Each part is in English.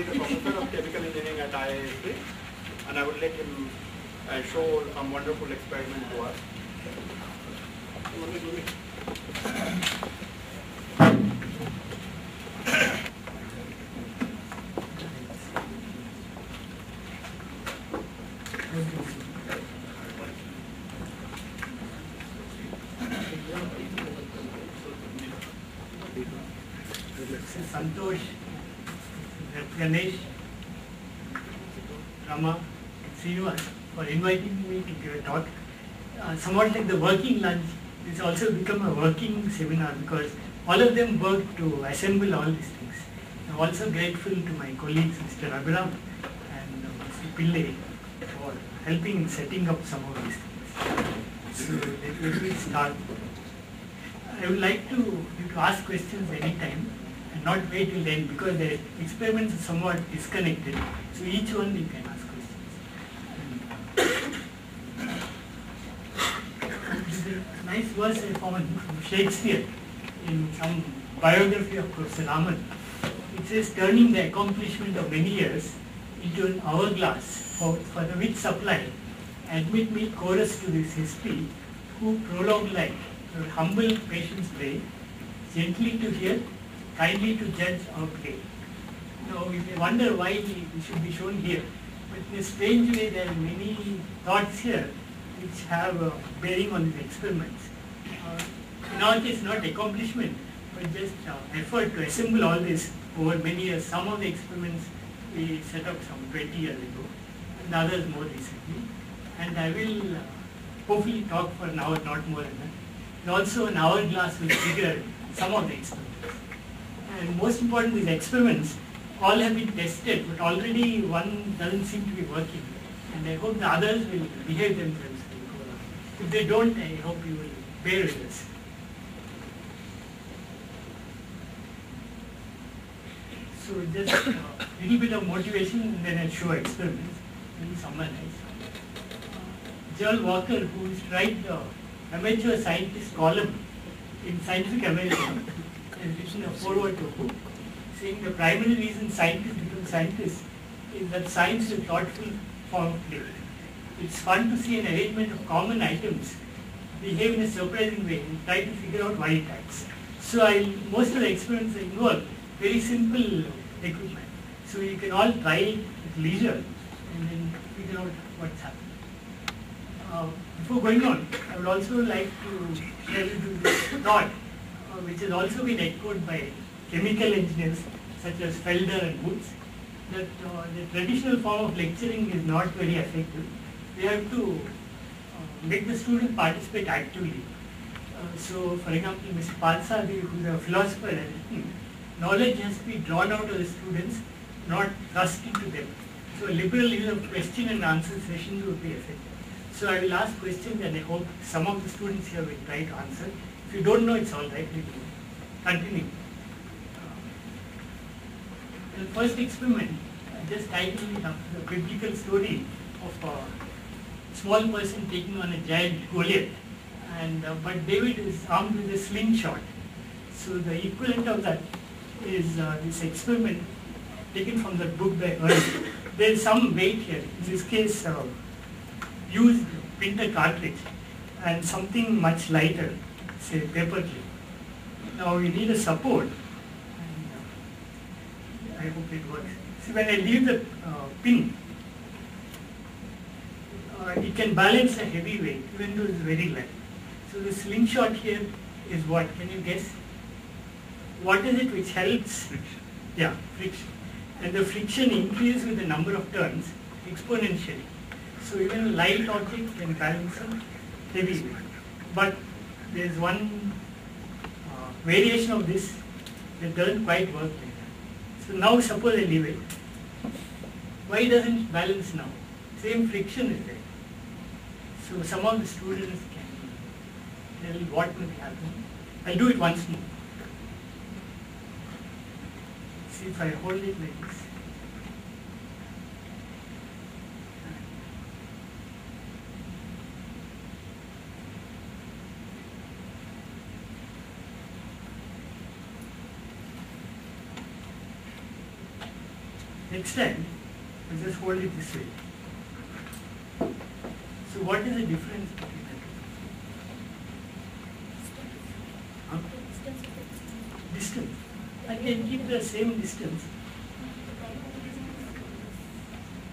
is a professor of chemical engineering at IISc, and I will let him show some wonderful experiment to us. Santosh, Ganesh, Rama, and Srinivas for inviting me to give a talk. Somewhat like the working lunch, it's also become a working seminar because all of them work to assemble all these things. I'm also grateful to my colleagues, Mr. Abhiram and Mr. Pillai, for helping in setting up some of these things. So let me start. I would like you to ask questions anytime and not wait till the end because the experiments are somewhat disconnected. So each one you can ask questions. There's a nice verse I found from Shakespeare in some biography of Professor Raman. It says, turning the accomplishment of many years into an hourglass for the which supply, admit me chorus to this history, who prologue like your humble patience pray, gently to hear, kindly to judge or play. Now we may wonder why we should be shown here, but in a strange way there are many thoughts here which have a bearing on these experiments. In our case not accomplishment, but just effort to assemble all this over many years. Some of the experiments we set up some 20 years ago, and others more recently. And I will hopefully talk for an hour, not more than that. And also an hourglass will figure some of the experiments. And most important, these experiments all have been tested, but already one doesn't seem to be working. And I hope the others will behave themselves. If they don't, I hope you will bear with us. So just a little bit of motivation and then I'll show experiments. Maybe summarize. Joel Walker, who is write the amateur scientist column in Scientific American, has written a foreword to a book saying the primary reason scientists become scientists is that science is a thoughtful form of play. It's fun to see an arrangement of common items behave in a surprising way and try to figure out why it acts. So most of the experiments involve very simple equipment. So you can all try it at leisure and then figure out what's happening. Before going on, I would also like to share with you this thought which has also been echoed by chemical engineers such as Felder and Woods, that the traditional form of lecturing is not very effective. We have to make the student participate actively. So, for example, Mr. Patsadi, who is a philosopher, has written, knowledge has to be drawn out of the students, not thrust into them. So, a liberal use of question and answer sessions would be effective. So, I will ask questions and I hope some of the students here will try to answer. If you don't know, it's all right. We will continue. The first experiment, I just titled it after the biblical story of a small person taking on a giant Goliath. And but David is armed with a slingshot. So the equivalent of that is this experiment taken from the book by Earl. There is some weight here. In this case, used printer cartridge and something much lighter, say paper clip. Now we need a support. And, I hope it works. See, when I leave the pin, it can balance a heavy weight, even though it's very light. So the slingshot here is what? Can you guess? What is it which helps? Friction. Yeah, friction. And the friction increases with the number of turns exponentially. So even a light object can balance a heavy weight. But there is one variation of this that doesn't quite work like that. So now suppose I leave it. Why doesn't it balance now? Same friction is there. So some of the students can tell what will happen. I'll do it once more. See if I hold it like this. Next time, I just hold it this way. So what is the difference between the two? Huh? Distance. I can keep the same distance.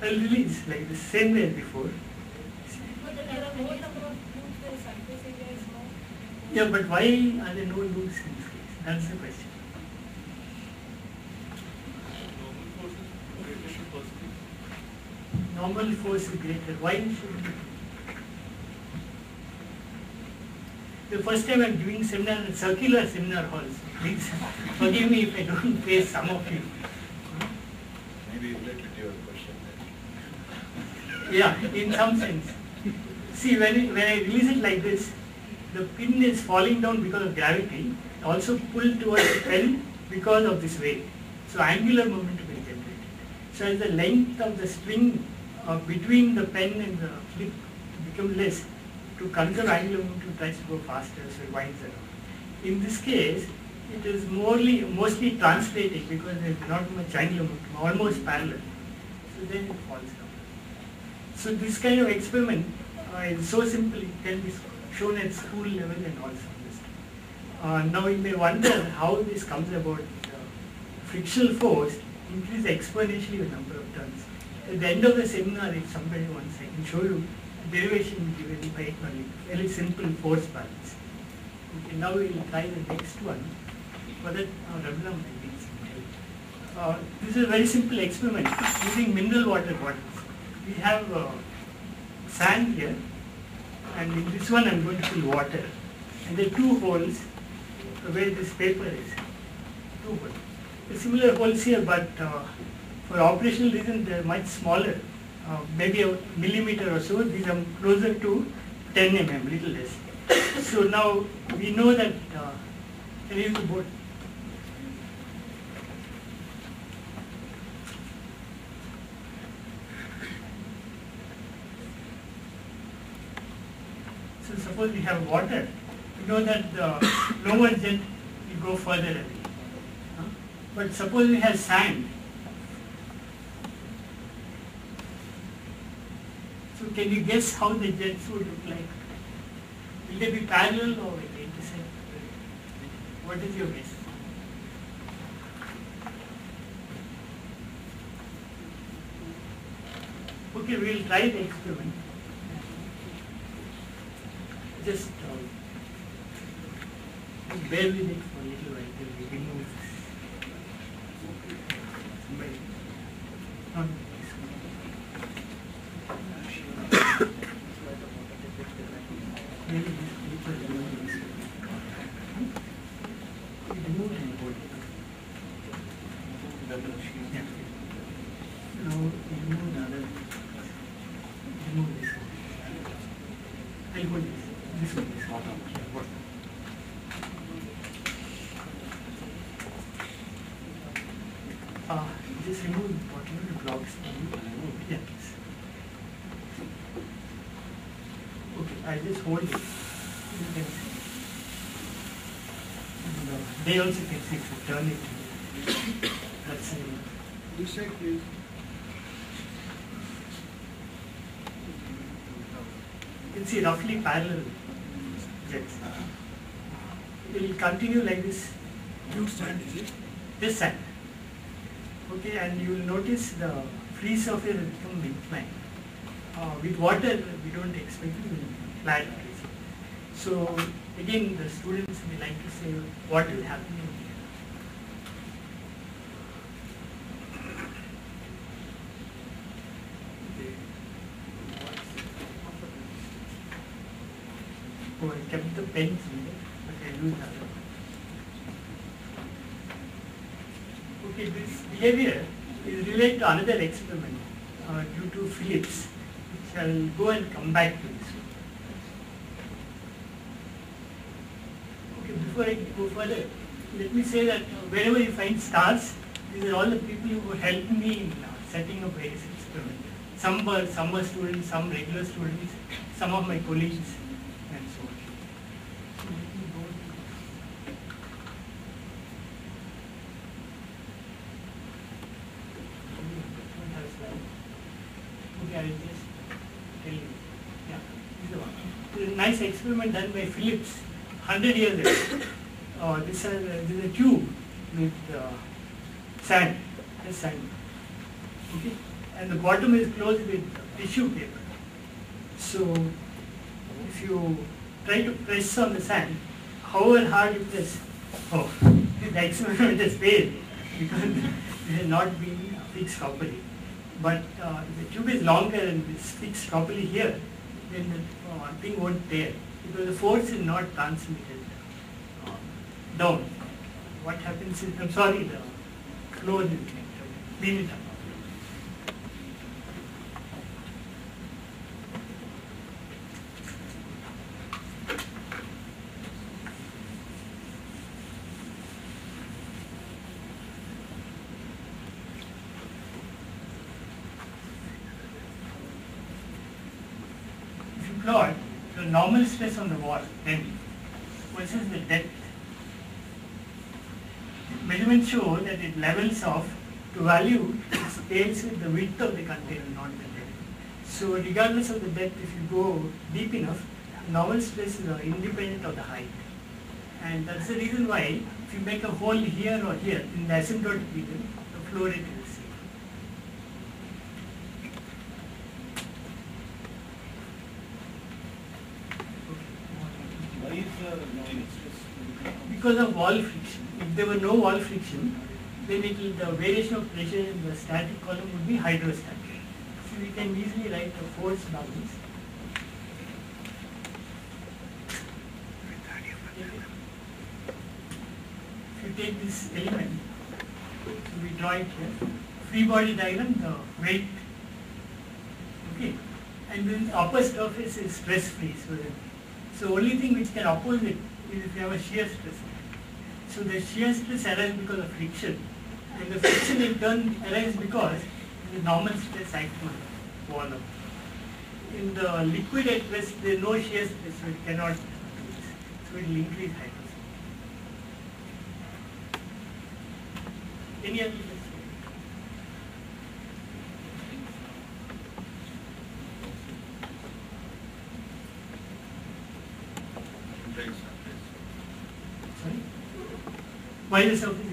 I'll release like the same way as before. Yeah, but why are there no loops in this case? That's the question. Normal force is greater. Why should it be? The first time I'm giving seminar at circular seminar halls. Please forgive me if I don't face some of you. Maybe related to your question. Yeah, in some sense. See, when I release it like this, the pin is falling down because of gravity, also pulled towards the pen because of this weight. So angular momentum is generated. So as the length of the string between the pen and the flip becomes less, to conserve angular momentum tries to go faster, so it winds around. In this case, it is mostly translating because there is not much angular momentum, almost parallel. So then it falls down. So this kind of experiment is so simple, it can be shown at school level and also. Now you may wonder how this comes about. Frictional force increases exponentially with number of turns. At the end of the seminar, if somebody wants, I can show you derivation given by a very simple force balance. Okay, now we will try the next one. For that, Ravina might need some help. This is a very simple experiment using mineral water bottles. We have sand here, and in this one I'm going to fill water. And there are two holes where this paper is. Two holes. A similar holes here, but for operational reasons they are much smaller, maybe a millimeter or so. These are closer to 10 mm, little less. So now we know that, can you use the board? So suppose we have water, we know that the lower jet will go further away. But suppose we have sand. So can you guess how the jets would look like? Will they be parallel or will they intersect? What is your guess? Okay, we will try the experiment. Just bear with it for a little while till we remove this. Not this one. Maybe this paper is moving this way. We remove and hold it. Yeah. Now remove the other. Remove this one. I'll hold this. This one is not on. Just remove whatever the blocks. Yeah. Okay, I just hold it. You can see. And, they also can see if you turn it. That's it. This side, please. You can see roughly parallel jets. It will continue like this. You stand, is it? This side. Okay, and you will notice the free surface will become inclined. With water, we don't expect it to be flat. So again, the students may like to say what will happen in here. Oh, I kept the pens in there, but I lose the other one. Okay, this behavior is related to another experiment due to Phillips, which I will go and come back to this one. Okay, before I go further, let me say that wherever you find stars, these are all the people who helped me in setting up various experiments. Some were students, some regular students, some of my colleagues, and so on. So let me go to famous experiment done by Phillips 100 years ago. This is a tube with sand, just sand. Okay? And the bottom is closed with tissue paper. So if you try to press on the sand, however hard you press, the experiment has failed because it has not been fixed properly. But if the tube is longer and is fixed properly here, then the thing won't tear because the force is not transmitted down. What happens is, I'm sorry, the flow is clean it up. Plot the normal stress on the wall M versus the depth. Measurements show that it levels off to value it scales with the width of the container, not the depth. So regardless of the depth, if you go deep enough, normal stress is independent of the height. And that's the reason why if you make a hole here or here in the asymptotic region, the flow rate is the same. Because of wall friction. If there were no wall friction, then the variation of pressure in the static column would be hydrostatic. So we can easily write the force balance. If you take this element, so we draw it here, free body diagram, the weight, okay, and then the upper surface is stress free. So only thing which can oppose it is if you have a shear stress. So the shear stress arises because of friction, and the friction in turn arises because the normal stress acts on the wall. In the liquid at rest, there is no shear stress, so it cannot do this. So it will increase hydrostatic. Any other question? Sorry? Why the surface